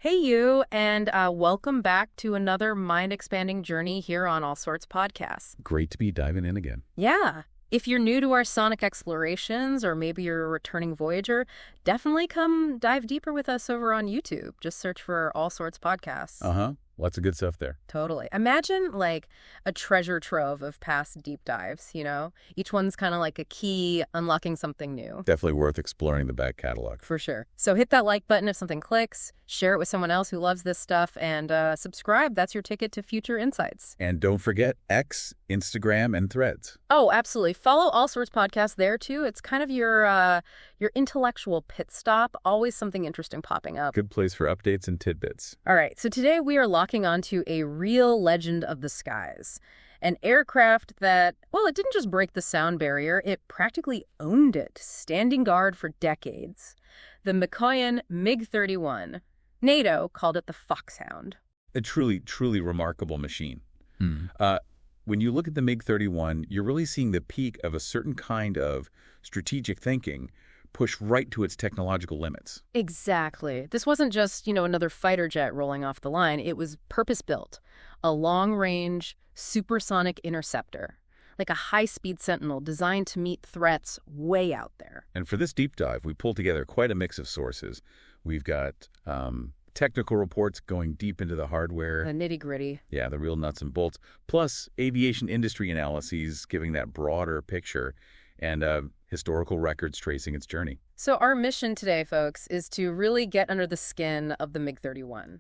Hey, you, and welcome back to another mind-expanding journey here on All Sorts Podcasts. Great to be diving in again. Yeah, if you're new to our sonic explorations, or maybe you're a returning Voyager, definitely come dive deeper with us over on YouTube. Just search for All Sorts Podcasts. Uh-huh. Lots of good stuff there. Totally. Imagine, like, a treasure trove of past deep dives, Each one's kind of like a key unlocking something new. Definitely worth exploring the back catalog. For sure. So hit that like button if something clicks, share it with someone else who loves this stuff, and subscribe. That's your ticket to future insights. And don't forget X, Instagram, and Threads. Oh, absolutely. Follow All Sorts Podcasts there, too. It's kind of your intellectual pit stop. Always something interesting popping up. Good place for updates and tidbits. All right. So today we are locking onto a real legend of the skies. An aircraft that, well, it didn't just break the sound barrier, it practically owned it, standing guard for decades. The Mikoyan MiG-31. NATO called it the Foxhound. A truly, truly remarkable machine. When you look at the MiG-31, you're really seeing the peak of a certain kind of strategic thinking push right to its technological limits. Exactly. This wasn't just, another fighter jet rolling off the line. It was purpose-built. A long-range, supersonic interceptor. Like a high-speed sentinel designed to meet threats way out there. And for this deep dive, we pulled together quite a mix of sources. We've got technical reports going deep into the hardware. The nitty-gritty. Yeah, the real nuts and bolts. Plus aviation industry analyses giving that broader picture and historical records tracing its journey. So our mission today, folks, is to really get under the skin of the MiG-31.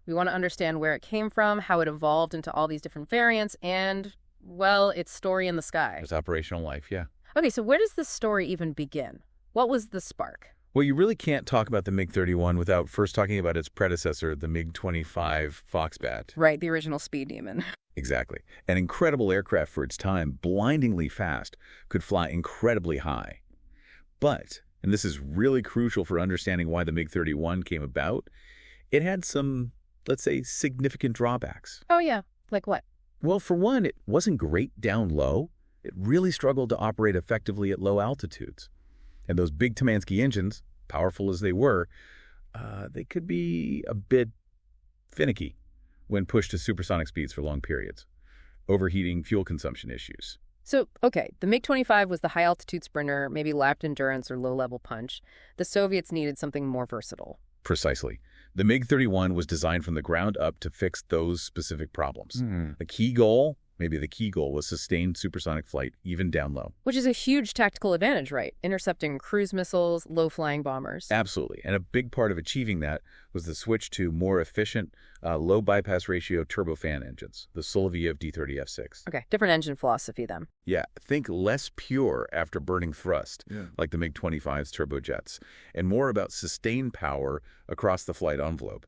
We want to understand where it came from, how it evolved into all these different variants, and, well, its story in the sky. Its operational life, yeah. Okay, so where does this story even begin? What was the spark? Well, you really can't talk about the MiG-31 without first talking about its predecessor, the MiG-25 Foxbat. Right, the original speed demon. Exactly. An incredible aircraft for its time, blindingly fast, could fly incredibly high. But, and this is really crucial for understanding why the MiG-31 came about, it had some, let's say, significant drawbacks. Oh, yeah. Like what? Well, for one, it wasn't great down low. It really struggled to operate effectively at low altitudes. And those big Tamansky engines, powerful as they were, they could be a bit finicky when pushed to supersonic speeds for long periods, overheating, fuel consumption issues. So, okay, the MiG-25 was the high-altitude sprinter, maybe lapped endurance or low-level punch. The Soviets needed something more versatile. Precisely. The MiG-31 was designed from the ground up to fix those specific problems. The key goal was sustained supersonic flight, even down low. Which is a huge tactical advantage, right? Intercepting cruise missiles, low-flying bombers. Absolutely. And a big part of achieving that was the switch to more efficient, low bypass ratio turbofan engines, the Soloviev D30F6. Okay, different engine philosophy then. Yeah, think less pure after burning thrust, like the MiG-25's turbojets, and more about sustained power across the flight envelope.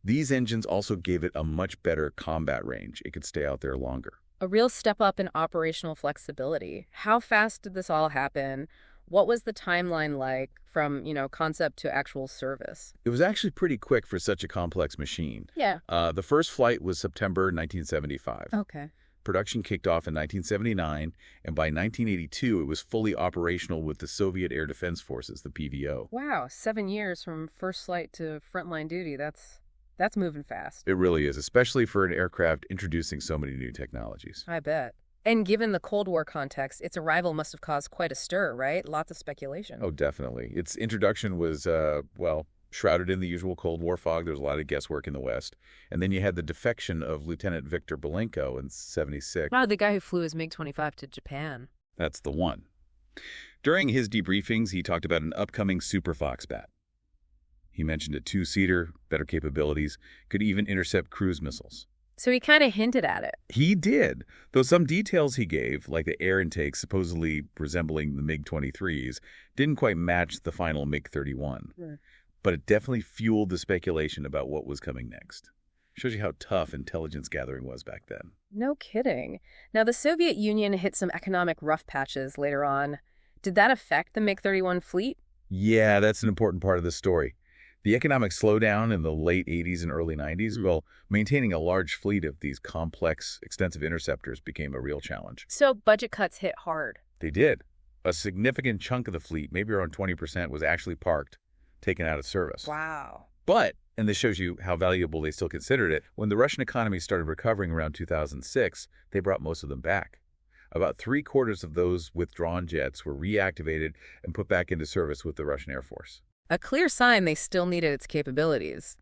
These engines also gave it a much better combat range. It could stay out there longer. A real step up in operational flexibility. How fast did this all happen? What was the timeline like from, concept to actual service? It was actually pretty quick for such a complex machine. Yeah. The first flight was September 1975. Okay. Production kicked off in 1979, and by 1982, it was fully operational with the Soviet Air Defense Forces, the PVO. Wow, 7 years from first flight to frontline duty. That's moving fast. It really is, especially for an aircraft introducing so many new technologies. I bet. And given the Cold War context, its arrival must have caused quite a stir, right? Lots of speculation. Oh, definitely. Its introduction was, shrouded in the usual Cold War fog. There was a lot of guesswork in the West. And then you had the defection of Lieutenant Viktor Belenko in '76. Wow, the guy who flew his MiG-25 to Japan. That's the one. During his debriefings, he talked about an upcoming Super Foxbat. He mentioned a two-seater, better capabilities, could even intercept cruise missiles. So he kind of hinted at it. He did, though some details he gave, like the air intake supposedly resembling the MiG-23s, didn't quite match the final MiG-31. Sure. But it definitely fueled the speculation about what was coming next. Shows you how tough intelligence gathering was back then. No kidding. Now, the Soviet Union hit some economic rough patches later on. Did that affect the MiG-31 fleet? Yeah, that's an important part of the story. The economic slowdown in the late 80s and early 90s, well, maintaining a large fleet of these complex, extensive interceptors became a real challenge. So budget cuts hit hard. They did. A significant chunk of the fleet, maybe around 20%, was actually parked, taken out of service. Wow. But And this shows you how valuable they still considered it. When the Russian economy started recovering around 2006, they brought most of them back. About 3/4 of those withdrawn jets were reactivated and put back into service with the Russian Air Force. A clear sign they still needed its capabilities.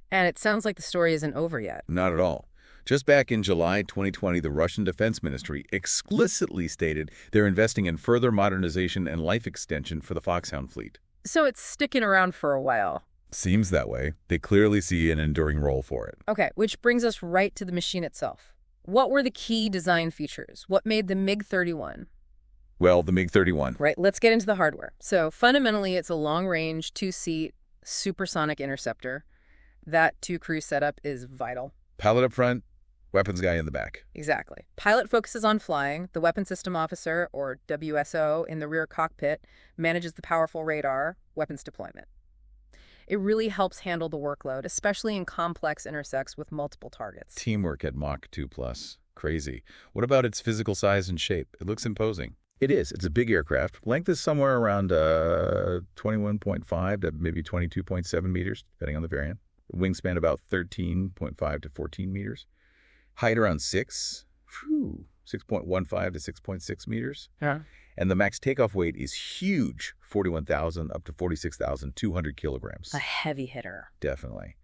And it sounds like the story isn't over yet. Not at all. Just back in July 2020, the Russian Defense Ministry explicitly stated they're investing in further modernization and life extension for the Foxhound fleet. So it's sticking around for a while. Seems that way. They clearly see an enduring role for it. Okay, which brings us right to the machine itself. What were the key design features? What made the MiG-31? Well, the MiG-31. Right, let's get into the hardware. So fundamentally, it's a long-range, two-seat, supersonic interceptor. That two-crew setup is vital. Pilot up front, weapons guy in the back. Exactly. Pilot focuses on flying. The weapon system officer, or WSO, in the rear cockpit manages the powerful radar, weapons deployment. It really helps handle the workload, especially in complex intersects with multiple targets. Teamwork at Mach 2+. Crazy. What about its physical size and shape? It looks imposing. It is. It's a big aircraft. Length is somewhere around 21.5 to maybe 22.7 meters, depending on the variant. Wingspan about 13.5 to 14 meters. Height around 6.15 to 6.6 meters. Yeah. And the max takeoff weight is huge, 41,000 up to 46,200 kilograms. A heavy hitter. Definitely.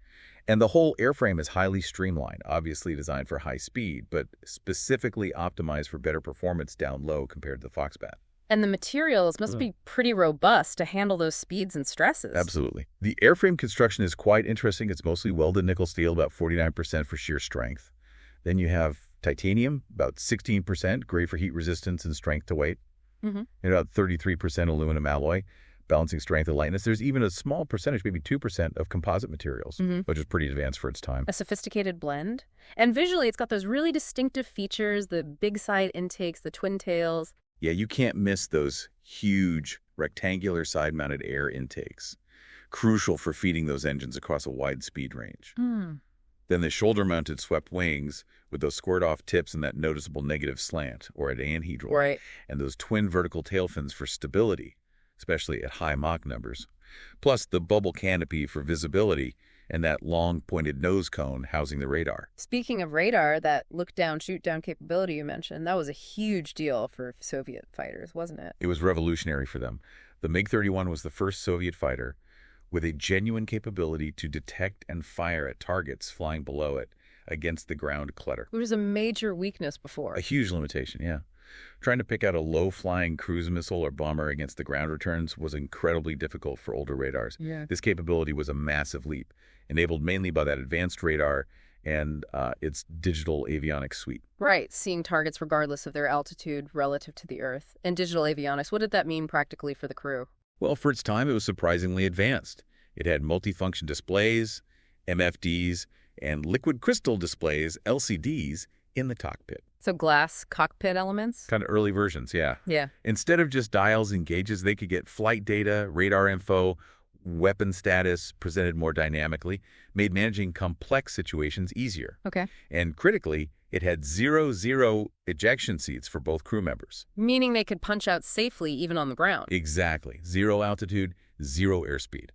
And the whole airframe is highly streamlined, obviously designed for high speed, but specifically optimized for better performance down low compared to the Foxbat. And the materials must be pretty robust to handle those speeds and stresses. Absolutely. The airframe construction is quite interesting. It's mostly welded nickel steel, about 49% for sheer strength. Then you have titanium, about 16%, great for heat resistance and strength to weight. And about 33% aluminum alloy, balancing strength and lightness. There's even a small percentage, maybe 2%, of composite materials, which is pretty advanced for its time. A sophisticated blend. And visually, it's got those really distinctive features, the big side intakes, the twin tails. Yeah, you can't miss those huge rectangular side-mounted air intakes, crucial for feeding those engines across a wide speed range. Then the shoulder-mounted swept wings with those squared-off tips and that noticeable negative slant, or an anhedral. Right. And those twin vertical tail fins for stability, especially at high Mach numbers. Plus the bubble canopy for visibility and that long pointed nose cone housing the radar. Speaking of radar, that look-down, shoot-down capability you mentioned, that was a huge deal for Soviet fighters, wasn't it? It was revolutionary for them. The MiG-31 was the first Soviet fighter with a genuine capability to detect and fire at targets flying below it against the ground clutter. It was a major weakness before. A huge limitation, yeah. Trying to pick out a low-flying cruise missile or bomber against the ground returns was incredibly difficult for older radars. Yeah. This capability was a massive leap, enabled mainly by that advanced radar and its digital avionics suite. Right, seeing targets regardless of their altitude relative to the Earth. And digital avionics, what did that mean practically for the crew? Well, for its time, it was surprisingly advanced. It had multifunction displays, MFDs, and liquid crystal displays, LCDs, in the cockpit. So glass cockpit elements? Kind of early versions, yeah. Yeah. Instead of just dials and gauges, they could get flight data, radar info, weapon status presented more dynamically, made managing complex situations easier. Okay. And critically, it had 0-0 ejection seats for both crew members. Meaning they could punch out safely even on the ground. Exactly. 0 altitude, 0 airspeed.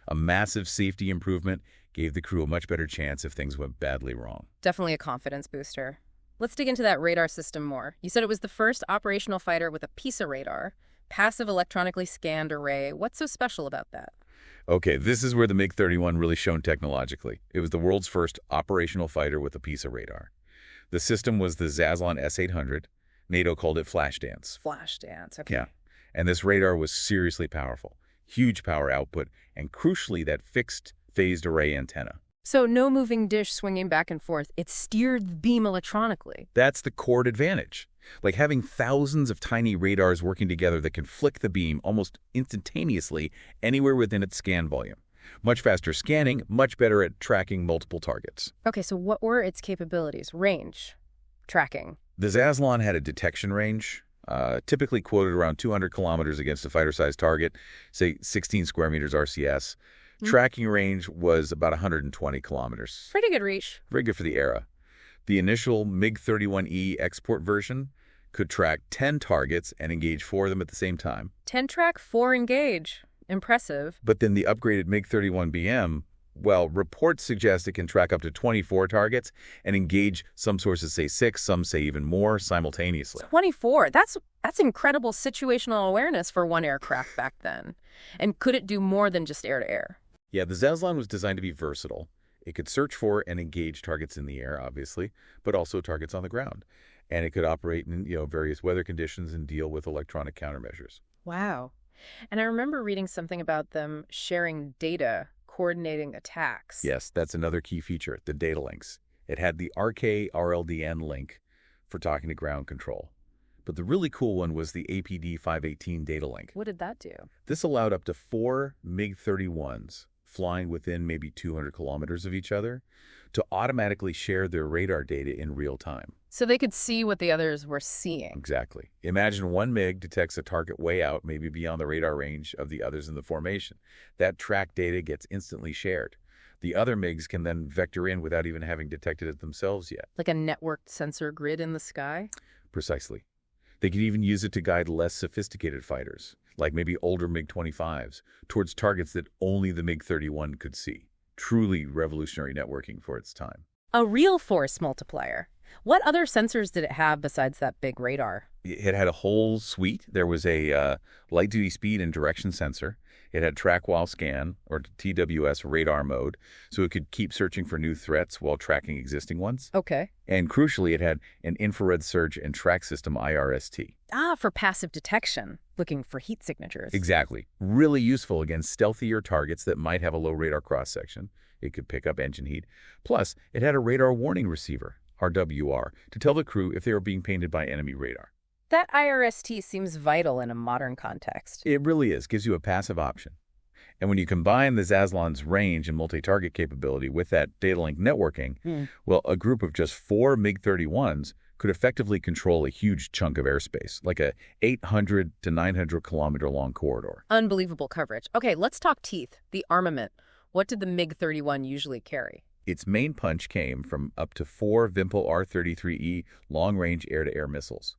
A massive safety improvement gave the crew a much better chance if things went badly wrong. Definitely a confidence booster. Let's dig into that radar system more. You said it was the first operational fighter with a piece of radar, passive electronically scanned array. What's so special about that? Okay, this is where the MiG-31 really shone technologically. It was the world's first operational fighter with a piece of radar. The system was the Zaslon S-800. NATO called it Flashdance. Flashdance, okay. Yeah, and this radar was seriously powerful. Huge power output, and crucially, that fixed phased array antenna. So no moving dish swinging back and forth. It steered the beam electronically. That's the core advantage. Like having thousands of tiny radars working together that can flick the beam almost instantaneously anywhere within its scan volume. Much faster scanning, much better at tracking multiple targets. Okay, so what were its capabilities? Range, tracking. The Zaslon had a detection range, typically quoted around 200 kilometers against a fighter-sized target, say 16 square meters RCS. Tracking range was about 120 kilometers. Pretty good reach. Very good for the era. The initial MiG-31E export version could track 10 targets and engage 4 of them at the same time. 10 track, 4 engage. Impressive. But then the upgraded MiG-31BM Well, reports suggest it can track up to 24 targets and engage, some sources say 6, some say even more, simultaneously. 24. That's incredible situational awareness for one aircraft back then. And could it do more than just air-to-air? Yeah, the Zaslon was designed to be versatile. It could search for and engage targets in the air, obviously, but also targets on the ground. And it could operate in, various weather conditions and deal with electronic countermeasures. Wow. And I remember reading something about them sharing data, coordinating attacks. Yes, that's another key feature, the data links. It had the RK-RLDN link for talking to ground control. But the really cool one was the APD-518 data link. What did that do? This allowed up to 4 MiG-31s flying within maybe 200 kilometers of each other to automatically share their radar data in real time. So they could see what the others were seeing. Exactly. Imagine one MiG detects a target way out, maybe beyond the radar range of the others in the formation. That tracked data gets instantly shared. The other MiGs can then vector in without even having detected it themselves yet. Like a networked sensor grid in the sky? Precisely. They could even use it to guide less sophisticated fighters, like maybe older MiG-25s, towards targets that only the MiG-31 could see. Truly revolutionary networking for its time. A real force multiplier. What other sensors did it have besides that big radar? It had a whole suite. There was a light-duty speed and direction sensor. It had track while scan, or TWS radar mode, so it could keep searching for new threats while tracking existing ones. Okay. And crucially, it had an infrared search and track system IRST. Ah, for passive detection, looking for heat signatures. Exactly. Really useful against stealthier targets that might have a low radar cross-section. It could pick up engine heat. Plus, it had a radar warning receiver, RWR, to tell the crew if they were being painted by enemy radar. That IRST seems vital in a modern context. It really is. Gives you a passive option. And when you combine the Zaslon's range and multi-target capability with that data link networking, well, a group of just 4 MiG-31s could effectively control a huge chunk of airspace, like a 800 to 900 kilometer long corridor. Unbelievable coverage. Okay, let's talk teeth, the armament. What did the MiG-31 usually carry? Its main punch came from up to 4 Vimpel R-33E long-range air-to-air missiles.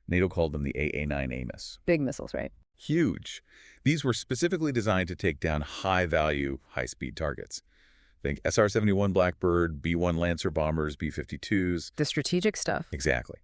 NATO called them the AA-9 AMIS. Big missiles, right? Huge. These were specifically designed to take down high-value, high-speed targets. Think SR-71 Blackbird, B-1 Lancer bombers, B-52s. The strategic stuff. Exactly.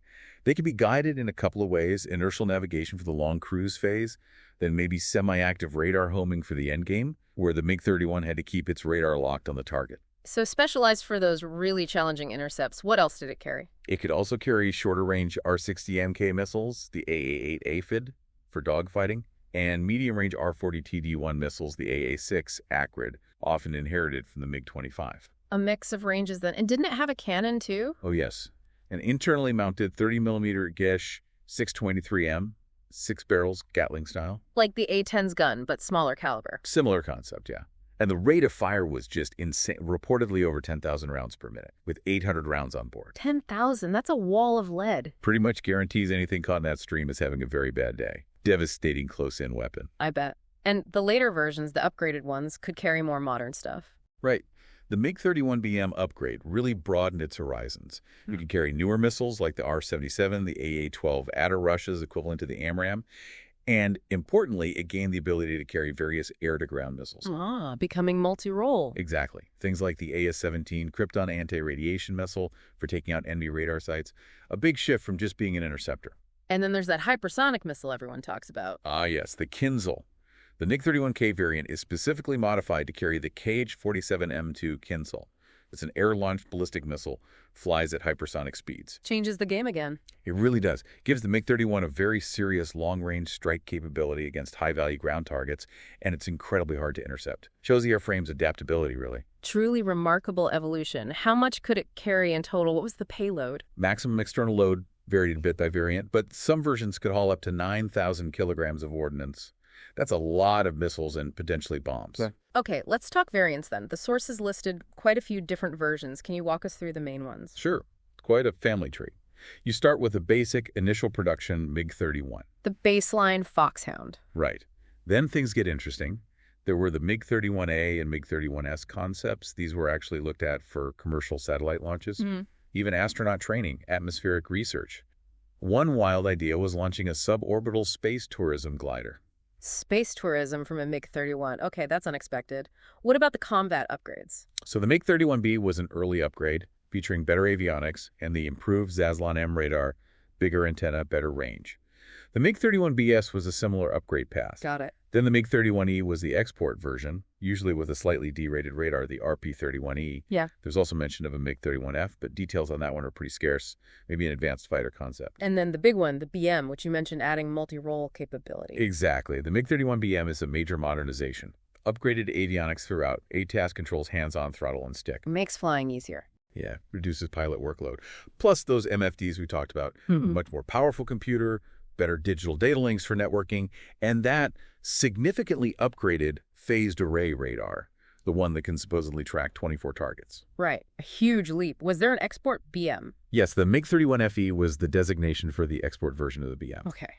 They could be guided in a couple of ways: inertial navigation for the long cruise phase, then maybe semi-active radar homing for the endgame, where the MiG-31 had to keep its radar locked on the target. So specialized for those really challenging intercepts. What else did it carry? It could also carry shorter-range R-60 MK missiles, the AA-8 AFID, for dogfighting, and medium-range R-40 TD-1 missiles, the AA-6 ACRID, often inherited from the MiG-25. A mix of ranges then. And didn't it have a cannon, too? Oh, yes. An internally mounted 30mm Gesh 623M, 6 barrels, Gatling style. Like the A-10's gun, but smaller caliber. Similar concept, yeah. And the rate of fire was just insane, reportedly over 10,000 rounds per minute, with 800 rounds on board. 10,000? That's a wall of lead. Pretty much guarantees anything caught in that stream is having a very bad day. Devastating close-in weapon. I bet. And the later versions, the upgraded ones, could carry more modern stuff. Right. The MiG-31BM upgrade really broadened its horizons. You could carry newer missiles like the R-77, the AA-12 Adder Rushes, equivalent to the AMRAAM, and importantly, it gained the ability to carry various air-to-ground missiles. Ah, becoming multi-role. Exactly. Things like the AS-17 Krypton anti-radiation missile for taking out enemy radar sites. A big shift from just being an interceptor. And then there's that hypersonic missile everyone talks about. Ah, yes, the Kinzhal. The MiG-31K variant is specifically modified to carry the KH-47M2 Kinzhal. It's an air-launched ballistic missile, flies at hypersonic speeds. Changes the game again. It really does. Gives the MiG-31 a very serious long-range strike capability against high-value ground targets, and it's incredibly hard to intercept. Shows the airframe's adaptability, really. Truly remarkable evolution. How much could it carry in total? What was the payload? Maximum external load varied a bit by variant, but some versions could haul up to 9,000 kilograms of ordnance. That's a lot of missiles and potentially bombs. Okay, let's talk variants then. The sources listed quite a few different versions. Can you walk us through the main ones? Sure. It's quite a family tree. You start with the basic initial production MiG-31. The baseline Foxhound. Right. Then things get interesting. There were the MiG-31A and MiG-31S concepts. These were actually looked at for commercial satellite launches, even astronaut training, atmospheric research. One wild idea was launching a suborbital space tourism glider. Space tourism from a MiG-31. Okay, that's unexpected. What about the combat upgrades? So the MiG-31B was an early upgrade, featuring better avionics and the improved Zaslon M radar, bigger antenna, better range. The MiG-31BS was a similar upgrade path. Got it. Then the MiG-31E was the export version, usually with a slightly derated radar, the RP-31E. Yeah. There's also mention of a MiG-31F, but details on that one are pretty scarce, maybe an advanced fighter concept. And then the big one, the BM, which you mentioned adding multi-role capability. Exactly. The MiG-31BM is a major modernization. Upgraded avionics throughout, ATAS controls hands-on throttle and stick. Makes flying easier. Yeah, reduces pilot workload. Plus those MFDs we talked about, much more powerful computer, better digital data links for networking, and that significantly upgraded phased array radar, the one that can supposedly track 24 targets. Right. A huge leap. Was there an export BM? Yes, the MiG-31FE was the designation for the export version of the BM. Okay.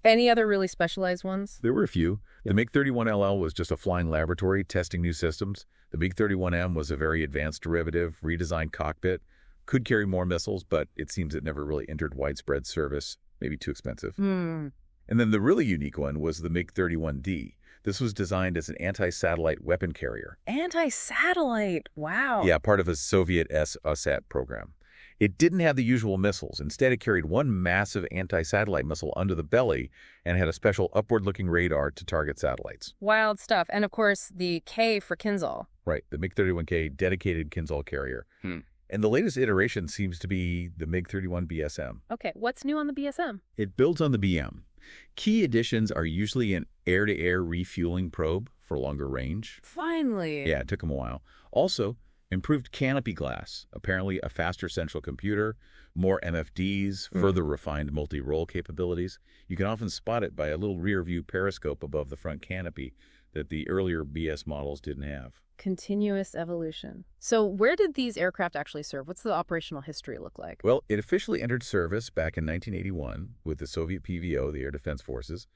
Any other really specialized ones? There were a few. The MiG-31LL was just a flying laboratory testing new systems. The MiG-31M was a very advanced derivative, redesigned cockpit, could carry more missiles, but it seems it never really entered widespread service, maybe too expensive. And then the really unique one was the MiG-31D. This was designed as an anti-satellite weapon carrier. Anti-satellite. Wow. Yeah, part of a Soviet S-USAT program. It didn't have the usual missiles. Instead, it carried one massive anti-satellite missile under the belly and had a special upward-looking radar to target satellites. Wild stuff. And of course, the K for Kinzhal. Right, the MiG-31K dedicated Kinzhal carrier. And the latest iteration seems to be the MiG-31 BSM. Okay, what's new on the BSM? It builds on the BM. Key additions are usually an air-to-air refueling probe for longer range. Finally. Yeah, it took them a while. Also, improved canopy glass, apparently a faster central computer, more MFDs, further refined multi-role capabilities. You can often spot it by a little rear-view periscope above the front canopy that the earlier BS models didn't have. Continuous evolution. So where did these aircraft actually serve? What's the operational history look like? Well, it officially entered service back in 1981 with the Soviet PVO, the Air Defense Forces.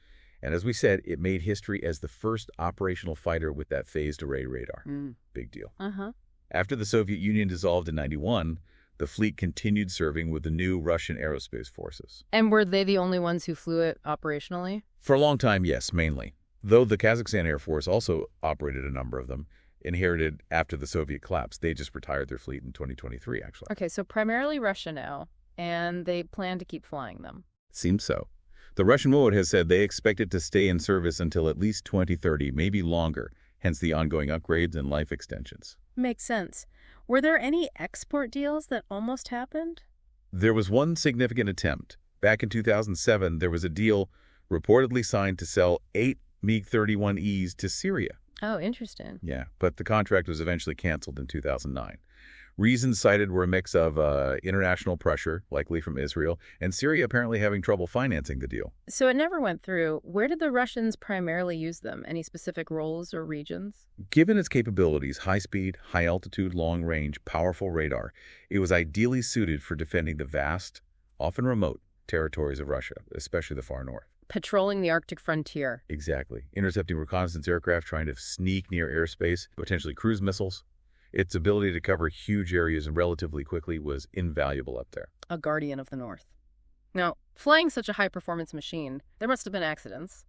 And as we said, it made history as the first operational fighter with that phased array radar. Big deal. After the Soviet Union dissolved in 91, the fleet continued serving with the new Russian aerospace forces. And were they the only ones who flew it operationally? For a long time, yes, mainly. Though the Kazakhstan Air Force also operated a number of them, inherited after the Soviet collapse. They just retired their fleet in 2023, actually. Okay, so primarily Russia now, and they plan to keep flying them. Seems so. The Russian MOD has said they expect it to stay in service until at least 2030, maybe longer, hence the ongoing upgrades and life extensions. Makes sense. Were there any export deals that almost happened? There was one significant attempt. Back in 2007, there was a deal reportedly signed to sell 8 MiG-31Es to Syria. Oh, interesting. Yeah, but the contract was eventually canceled in 2009. Reasons cited were a mix of international pressure, likely from Israel, and Syria apparently having trouble financing the deal. So it never went through. Where did the Russians primarily use them? Any specific roles or regions? Given its capabilities, high speed, high altitude, long range, powerful radar, it was ideally suited for defending the vast, often remote, territories of Russia, especially the far north. Patrolling the Arctic frontier. Exactly. Intercepting reconnaissance aircraft trying to sneak near airspace, potentially cruise missiles. Its ability to cover huge areas relatively quickly was invaluable up there. A guardian of the North. Now, flying such a high-performance machine, there must have been accidents.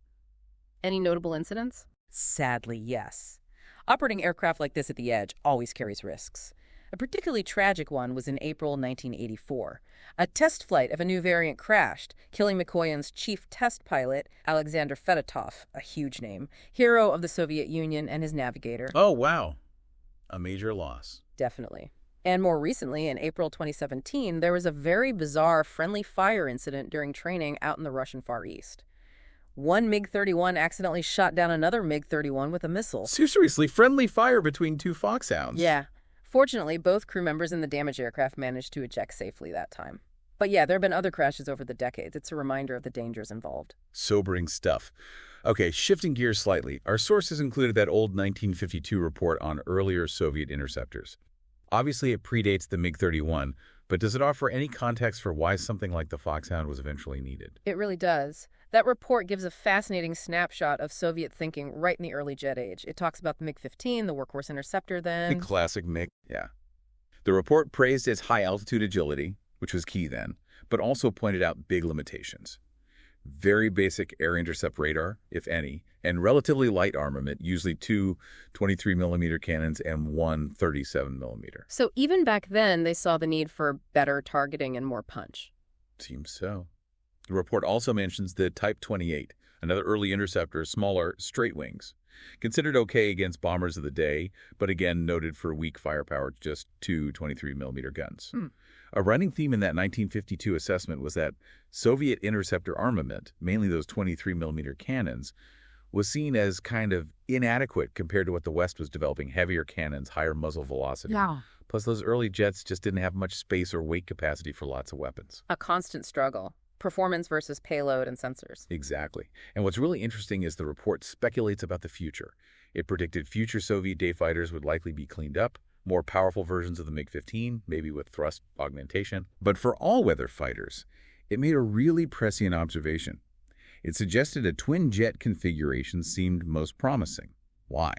Any notable incidents? Sadly, yes. Operating aircraft like this at the edge always carries risks. A particularly tragic one was in April 1984. A test flight of a new variant crashed, killing Mikoyan's chief test pilot, Alexander Fedotov, a huge name, hero of the Soviet Union and his navigator. Oh, wow. A major loss. Definitely. And more recently, in April 2017, there was a very bizarre friendly fire incident during training out in the Russian Far East. One MiG-31 accidentally shot down another MiG-31 with a missile. Seriously, friendly fire between two Foxhounds. Yeah. Fortunately, both crew members in the damaged aircraft managed to eject safely that time. But yeah, there have been other crashes over the decades. It's a reminder of the dangers involved. Sobering stuff. Okay, shifting gears slightly. Our sources included that old 1952 report on earlier Soviet interceptors. Obviously, it predates the MiG-31, but does it offer any context for why something like the Foxhound was eventually needed? It really does. That report gives a fascinating snapshot of Soviet thinking right in the early jet age. It talks about the MiG-15, the workhorse interceptor then. The classic MiG, yeah. The report praised its high-altitude agility, which was key then, but also pointed out big limitations. Very basic air intercept radar, if any, and relatively light armament, usually two 23mm cannons and one 37mm. So even back then, they saw the need for better targeting and more punch. Seems so. The report also mentions the Type 28, another early interceptor, smaller, straight wings. Considered okay against bombers of the day, but again noted for weak firepower, just two 23mm guns. A running theme in that 1952 assessment was that Soviet interceptor armament, mainly those 23mm cannons, was seen as kind of inadequate compared to what the West was developing: heavier cannons, higher muzzle velocity. Yeah. Plus, those early jets just didn't have much space or weight capacity for lots of weapons. A constant struggle. Performance versus payload and sensors. Exactly. And what's really interesting is the report speculates about the future. It predicted future Soviet day fighters would likely be cleaned up, more powerful versions of the MiG-15, maybe with thrust augmentation. But for all-weather fighters, it made a really prescient observation. It suggested a twin-jet configuration seemed most promising. Why?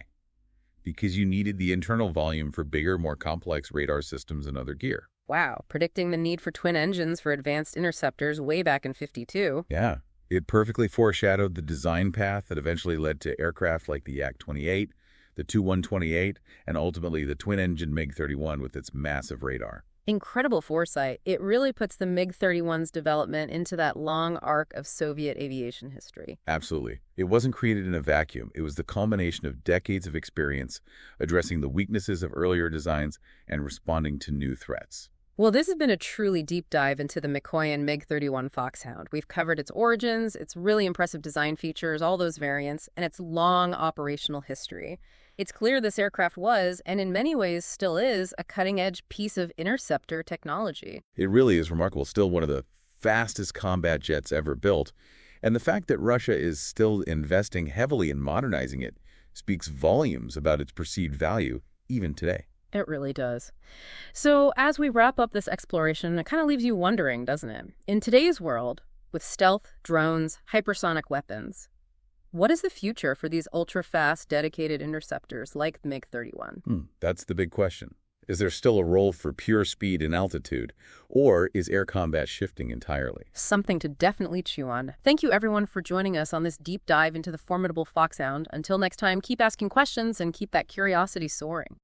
Because you needed the internal volume for bigger, more complex radar systems and other gear. Wow, predicting the need for twin engines for advanced interceptors way back in '52. Yeah, it perfectly foreshadowed the design path that eventually led to aircraft like the Yak-28, the Tu-128, and ultimately the twin-engine MiG-31 with its massive radar. Incredible foresight. It really puts the MiG-31's development into that long arc of Soviet aviation history. Absolutely. It wasn't created in a vacuum. It was the culmination of decades of experience addressing the weaknesses of earlier designs and responding to new threats. Well, this has been a truly deep dive into the Mikoyan MiG-31 Foxhound. We've covered its origins, its really impressive design features, all those variants, and its long operational history. It's clear this aircraft was, and in many ways still is, a cutting-edge piece of interceptor technology. It really is remarkable. Still one of the fastest combat jets ever built. And the fact that Russia is still investing heavily in modernizing it speaks volumes about its perceived value, even today. It really does. So as we wrap up this exploration, it kind of leaves you wondering, doesn't it? In today's world, with stealth, drones, hypersonic weapons, what is the future for these ultra-fast, dedicated interceptors like the MiG-31? That's the big question. Is there still a role for pure speed and altitude, or is air combat shifting entirely? Something to definitely chew on. Thank you, everyone, for joining us on this deep dive into the formidable Foxhound. Until next time, keep asking questions and keep that curiosity soaring.